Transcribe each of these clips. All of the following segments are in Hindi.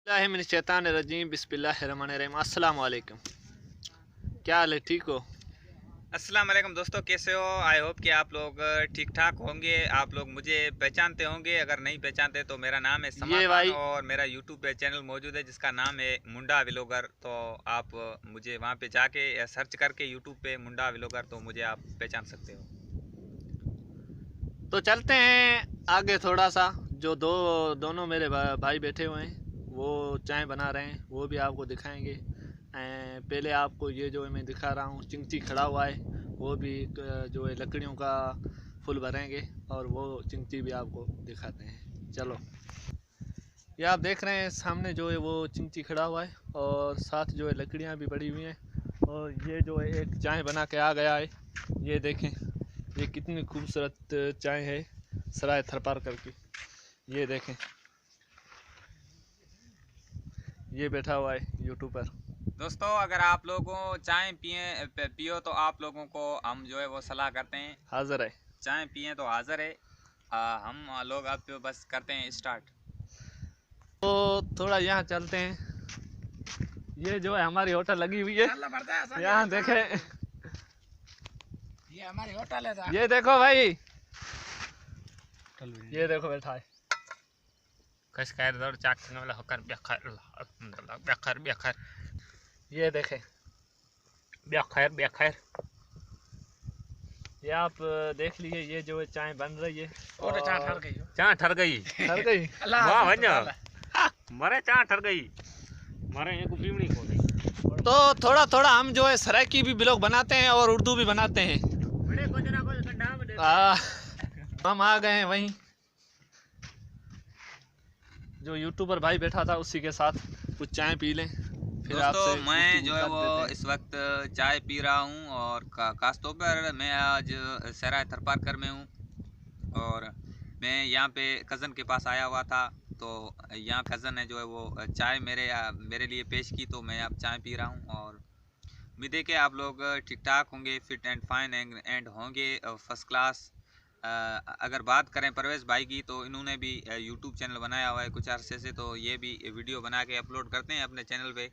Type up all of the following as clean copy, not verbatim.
बिस्मिल्लाहिर्रहमानिर्रहीम बिस्मिल्लाहिर्रहमानिर्रहीम। अस्सलाम वालेकुम। क्या हाल है, ठीक हो? अस्सलाम वालेकुम दोस्तों, कैसे हो? आई होप कि आप लोग ठीक ठाक होंगे। आप लोग मुझे पहचानते होंगे, अगर नहीं पहचानते तो मेरा नाम है समा ये खान भाई और मेरा यूट्यूब पे चैनल मौजूद है जिसका नाम है मुंडा व्लॉगर। तो आप मुझे वहाँ पे जाके या सर्च करके यूट्यूब पे मुंडा व्लॉगर तो मुझे आप पहचान सकते हो। तो चलते हैं आगे थोड़ा सा। जो दोनों मेरे भाई बैठे हुए हैं वो चाय बना रहे हैं, वो भी आपको दिखाएंगे। पहले आपको ये जो मैं दिखा रहा हूँ चिंगची खड़ा हुआ है, वो भी जो है लकड़ियों का फुल भरेंगे और वो चिंगची भी आपको दिखाते हैं। चलो, ये आप देख रहे हैं सामने जो है वो चिंगची खड़ा हुआ है और साथ जो है लकड़ियाँ भी पड़ी हुई हैं। और ये जो है एक चाय बना के आ गया है, ये देखें, ये कितनी खूबसूरत चाय है सराय थरपार करके। ये देखें, ये बैठा हुआ है यूट्यूबर। दोस्तों, अगर आप लोगों चाय पियो तो आप लोगों को हम जो है वो सलाह करते हैं, हाजिर है, चाय पिए तो हाजिर है। हम लोग अब बस करते हैं स्टार्ट। तो थोड़ा यहाँ चलते हैं। ये जो है हमारी होटल लगी हुई है, यहाँ देखें, ये हमारी होटल है। ये देखो भाई, ये देखो बैठा है। ये देखें, ये आप देख लीजिए, ये जो है चाय बन रही है। चाय ठर गई ठर गई। वाह भैया, मरे चाय ठर गई, मरे एक पीवनी को गई। तो थोड़ा थोड़ा हम जो है सराइकी भी ब्लॉग बनाते हैं और उर्दू भी बनाते हैं। हम आ गए हैं वहीं जो यूट्यूबर भाई बैठा था उसी के साथ कुछ चाय पी लें। फिर दोस्तों, मैं जो है वो इस वक्त चाय पी रहा हूँ और खासतौर पर मैं आज सराय थरपारकर में हूँ और मैं यहाँ पे कज़न के पास आया हुआ था। तो यहाँ कज़न है जो है वो चाय मेरे लिए पेश की, तो मैं अब चाय पी रहा हूँ और उम्मीद है कि आप लोग ठीक ठाक होंगे, फिट एंड फाइन एंड होंगे फर्स्ट क्लास। अगर बात करें परवेज़ भाई की, तो इन्होंने भी यूट्यूब चैनल बनाया हुआ है कुछ अरसे से, तो ये भी वीडियो बना के अपलोड करते हैं अपने चैनल पे।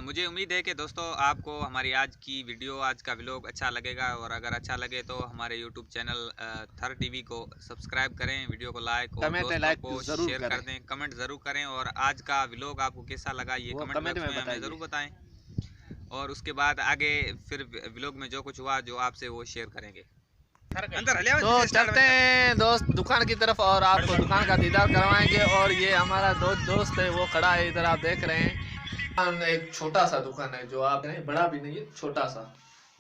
मुझे उम्मीद है कि दोस्तों आपको हमारी आज की वीडियो, आज का व्लॉग अच्छा लगेगा और अगर अच्छा लगे तो हमारे यूट्यूब चैनल थर टीवी को सब्सक्राइब करें, वीडियो को लाइक और दोस्तों को शेयर कर दें, कमेंट ज़रूर करें और आज का व्लॉग आपको कैसा लगा ये कमेंट में हमें ज़रूर बताएं और उसके बाद आगे फिर व्लॉग में जो कुछ हुआ जो आपसे वो शेयर करेंगे। तो चलते हैं दोस्त दुकान की तरफ और आपको दुकान का दीदार करवाएंगे। और ये हमारा दोस्त है वो खड़ा है इधर, आप देख रहे हैं। एक छोटा सा दुकान है जो आप नहीं, बड़ा भी नहीं है, छोटा सा।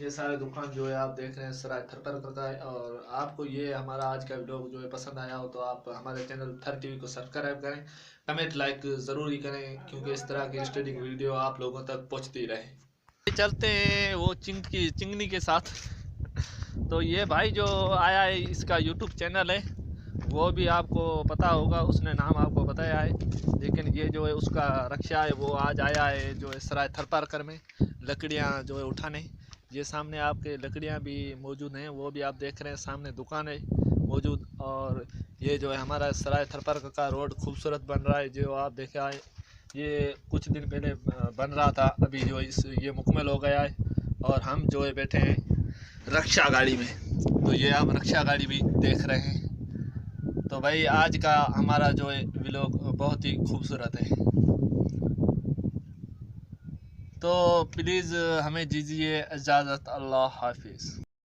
ये सारे दुकान जो है आप देख रहे हैं सराय थरपर करता है। और आपको ये हमारा आज का वीडियो जो है पसंद आया हो तो आप हमारे चैनल थर टीवी को सब्सक्राइब करें, कमेंट लाइक ज़रूर ही करें क्योंकि इस तरह की इंटरेस्टिंग वीडियो आप लोगों तक पहुंचती रहे। चलते हैं वो चिंगनी के साथ। तो ये भाई जो आया है इसका यूट्यूब चैनल है, वो भी आपको पता होगा, उसने नाम आपको बताया है। लेकिन ये जो है उसका रक्षा है वो आज आया है जो है सराय थरपारकर में लकड़ियाँ जो है उठाने। ये सामने आपके लकड़ियाँ भी मौजूद हैं, वो भी आप देख रहे हैं, सामने दुकान है मौजूद। और ये जो है हमारा सराय थरपारकर का रोड खूबसूरत बन रहा है जो आप देखे आए। ये कुछ दिन पहले बन रहा था, अभी जो ये मुकम्मल हो गया है और हम जो है बैठे हैं रक्षा गाड़ी में। तो ये आप रक्षा गाड़ी भी देख रहे हैं। तो भाई आज का हमारा जो है व्लॉग बहुत ही खूबसूरत है, तो प्लीज़ हमें दीजिए इजाज़त। अल्लाह हाफिज़।